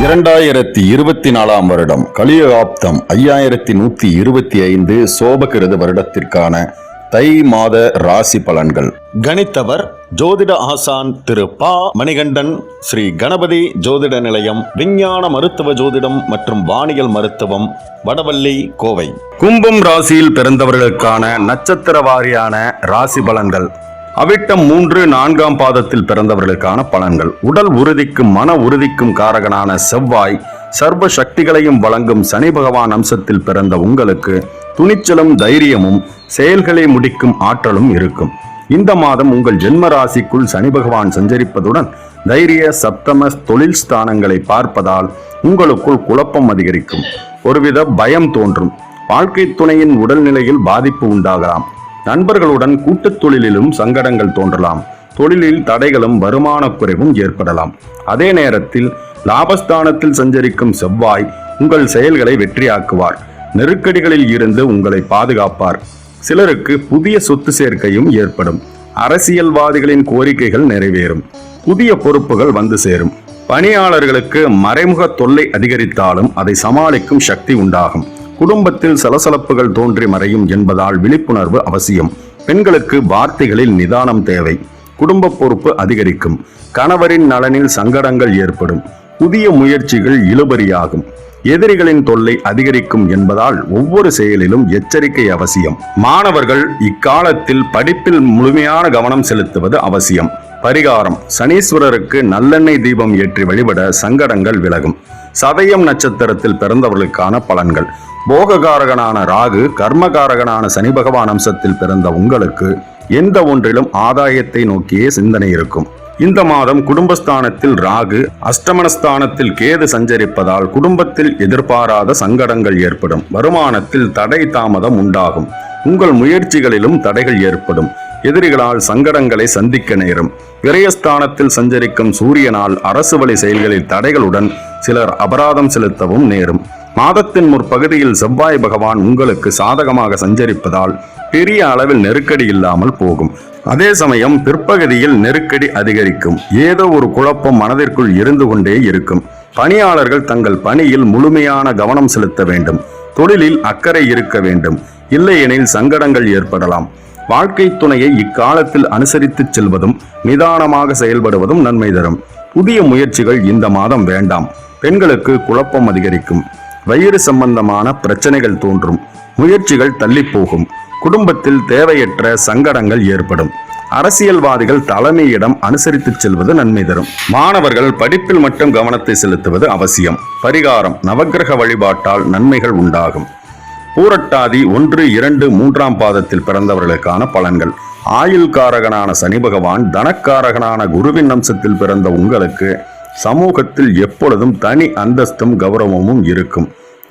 2024 வருடம் கலியுகாப்தம் 5125 சோபகிருது வருடத்திற்கான தை மாத ராசி பலன்கள். கணித்தவர் ஜோதிட ஆசான் திரு பா. மணிகண்டன், ஸ்ரீ கணபதி ஜோதிட நிலையம், விஞ்ஞான மருத்துவ ஜோதிடம் மற்றும் வானியல் மருத்துவம், வடவள்ளி, கோவை. கும்பம் ராசியில் பிறந்தவர்களுக்கான நட்சத்திர வாரியான ராசி பலன்கள். அவிட்டம் 3, 4ஆம் பாதத்தில் பிறந்தவர்களுக்கான பலன்கள். உடல் உறுதிக்கும் மன உறுதிக்கும் காரகனான செவ்வாய், சர்வ சக்திகளையும் வழங்கும் சனி பகவான் அம்சத்தில் பிறந்த உங்களுக்கு துணிச்சலும் தைரியமும் செயல்களை முடிக்கும் ஆற்றலும் இருக்கும். இந்த மாதம் உங்கள் ஜென்ம ராசிக்குள் சனி பகவான் சஞ்சரிப்பதுடன் தைரிய சப்தம தொழில் ஸ்தானங்களை பார்ப்பதால் உங்களுக்குள் குழப்பம் அதிகரிக்கும். ஒருவித பயம் தோன்றும். வாழ்க்கை துணையின் உடல்நிலையில் பாதிப்பு உண்டாகலாம். நண்பர்களுடன் கூட்டுத் தொழிலிலும் சங்கடங்கள் தோன்றலாம். தொழிலில் தடைகளும் வருமான குறைவும் ஏற்படலாம். அதே நேரத்தில் லாபஸ்தானத்தில் சஞ்சரிக்கும் செவ்வாய் உங்கள் செயல்களை வெற்றியாக்குவார். நெருக்கடிகளில் இருந்து உங்களை பாதுகாப்பார். சிலருக்கு புதிய சொத்து சேர்க்கையும் ஏற்படும். அரசியல்வாதிகளின் கோரிக்கைகள் நிறைவேறும். புதிய பொறுப்புகள் வந்து சேரும். பணியாளர்களுக்கு மறைமுக தொல்லை அதிகரித்தாலும் அதை சமாளிக்கும் சக்தி உண்டாகும். குடும்பத்தில் சலசலப்புகள் தோன்றி மறையும் என்பதால் விழிப்புணர்வு அவசியம். பெண்களுக்கு வார்த்தைகளில் நிதானம் தேவை. குடும்ப பொறுப்பு அதிகரிக்கும். கணவரின் நலனில் சங்கடங்கள் ஏற்படும். புதிய முயற்சிகள் இழுபறியாகும். எதிரிகளின் தொல்லை அதிகரிக்கும் என்பதால் ஒவ்வொரு செயலிலும் எச்சரிக்கை அவசியம். மாணவர்கள் இக்காலத்தில் படிப்பில் முழுமையான கவனம் செலுத்துவது அவசியம். பரிகாரம்: சனீஸ்வரருக்கு நல்லெண்ணெய் தீபம் ஏற்றி வழிபட சங்கடங்கள் விலகும். சதயம் நட்சத்திரத்தில் பிறந்தவர்களுக்கான பலன்கள். போககாரகனான ராகு, கர்மகாரகனான சனி பகவான் அம்சத்தில் பிறந்த உங்களுக்கு எந்த ஒன்றிலும் ஆதாயத்தை நோக்கியே சிந்தனை இருக்கும். இந்த மாதம் குடும்பஸ்தானத்தில் ராகு, அஷ்டமனஸ்தானத்தில் கேது சஞ்சரிப்பதால் குடும்பத்தில் எதிர்பாராத சங்கடங்கள் ஏற்படும். வருமானத்தில் தடை தாமதம் உண்டாகும். உங்கள் முயற்சிகளிலும் தடைகள் ஏற்படும். எதிரிகளால் சங்கடங்களை சந்திக்க நேரும். விரயஸ்தானத்தில் சஞ்சரிக்கும் சூரியனால் அரசு வழி செயல்களில் தடைகளுடன் சிலர் அபராதம் செலுத்தவும் நேரும். மாதத்தின் முற்பகுதியில் செவ்வாய் பகவான் உங்களுக்கு சாதகமாக சஞ்சரிப்பதால் பெரிய அளவில் நெருக்கடி இல்லாமல் போகும். அதே சமயம் பிற்பகுதியில் நெருக்கடி அதிகரிக்கும். ஏதோ ஒரு குழப்பம் மனதிற்குள் இருந்து கொண்டே இருக்கும். பணியாளர்கள் தங்கள் பணியில் முழுமையான கவனம் செலுத்த வேண்டும். தொழிலில் அக்கறை இருக்க வேண்டும். இல்லையெனில் சங்கடங்கள் ஏற்படலாம். வாழ்க்கை துணையை இக்காலத்தில் அனுசரித்து செல்வதும் நிதானமாக செயல்படுவதும் நன்மை தரும். புதிய முயற்சிகள் இந்த மாதம் வேண்டாம். பெண்களுக்கு குழப்பம் அதிகரிக்கும். வயிறு சம்பந்தமான பிரச்சனைகள் தோன்றும். முயற்சிகள் தள்ளி போகும். குடும்பத்தில் தேவையற்ற சங்கடங்கள் ஏற்படும். அரசியல்வாதிகள் தலைமையிடம் அனுசரித்து செல்வது நன்மை தரும். மாணவர்கள் படிப்பில் மட்டும் கவனத்தை செலுத்துவது அவசியம். பரிகாரம்: நவக்கிரக வழிபாட்டால் நன்மைகள் உண்டாகும். பூரட்டாதி 1, 2, 3ஆம் பாதத்தில் பிறந்தவர்களுக்கான பலன்கள். ஆயுள் காரகனான சனி பகவான், தனக்காரகனான குருவின் அம்சத்தில் பிறந்த உங்களுக்கு சமூகத்தில் எப்பொழுதும் தனி அந்தஸ்தும் கௌரவமும் இருக்கும்.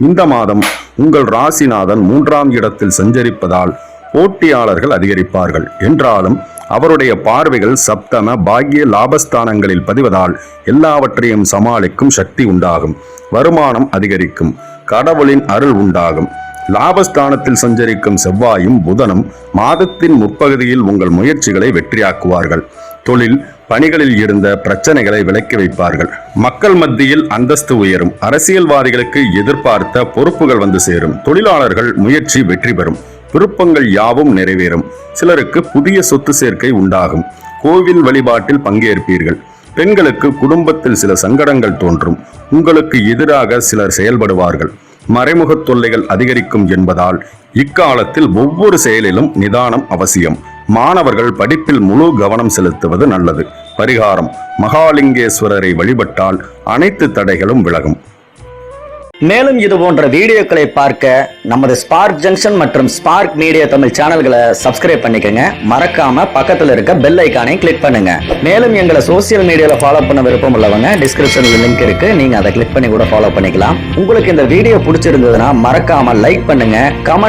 இந்த மாதம் உங்கள் ராசிநாதன் 3ஆம் இடத்தில் சஞ்சரிப்பதால் போட்டியாளர்கள் அதிகரிப்பார்கள். என்றாலும் அவருடைய பார்வைகள் சப்தம பாக்கிய லாபஸ்தானங்களில் பதிவதால் எல்லாவற்றையும் சமாளிக்கும் சக்தி உண்டாகும். வருமானம் அதிகரிக்கும். கடவுளின் அருள் உண்டாகும். லாபஸ்தானத்தில் சஞ்சரிக்கும் செவ்வாயும் புதனும் மாதத்தின் முற்பகுதியில் உங்கள் முயற்சிகளை வெற்றியாக்குவார்கள். தொழில் பணிகளில் இருந்த பிரச்சனைகளை விலக்கி வைப்பார்கள். மக்கள் மத்தியில் அந்தஸ்து உயரும். அரசியல்வாதிகளுக்கு எதிர்பார்த்த பொறுப்புகள் வந்து சேரும். தொழிலாளர்கள் முயற்சி வெற்றி பெறும். விருப்பங்கள் யாவும் நிறைவேறும். சிலருக்கு புதிய சொத்து சேர்க்கை உண்டாகும். கோவில் வழிபாட்டில் பங்கேற்பீர்கள். பெண்களுக்கு குடும்பத்தில் சில சங்கடங்கள் தோன்றும். உங்களுக்கு எதிராக சிலர் செயல்படுவார்கள். மறைமுக தொல்லைகள் அதிகரிக்கும் என்பதால் இக்காலத்தில் ஒவ்வொரு செயலிலும் நிதானம் அவசியம். மாணவர்கள் படிப்பில் முழு கவனம் செலுத்துவது நல்லது. பரிகாரம்: மகாலிங்கேஸ்வரரை வழிபட்டால் அனைத்து தடைகளும் விலகும். மேலும் இது போன்ற வீடியோக்களை பார்க்க நமது ஸ்பார்க் ஜங்ஷன் மற்றும் ஸ்பார்க் மீடியா தமிழ் சேனல்களை சப்ஸ்கிரைப் பண்ணிக்கங்க. மறக்காம பக்கத்துல இருக்க பெல் ஐகானை கிளிக் பண்ணுங்க. மேலும் எங்களை சோசியல் மீடியால ஃபாலோ பண்ண விருப்பம் உள்ளவங்க டிஸ்கிரிப்ஷன்ல லிங்க் இருக்கு, நீங்க அதை கிளிக் பண்ணி கூட ஃபாலோ பண்ணிக்கலாம். உங்களுக்கு இந்த வீடியோ பிடிச்சிருந்ததுன்னா மறக்காம லைக் பண்ணுங்க, கமெண்ட்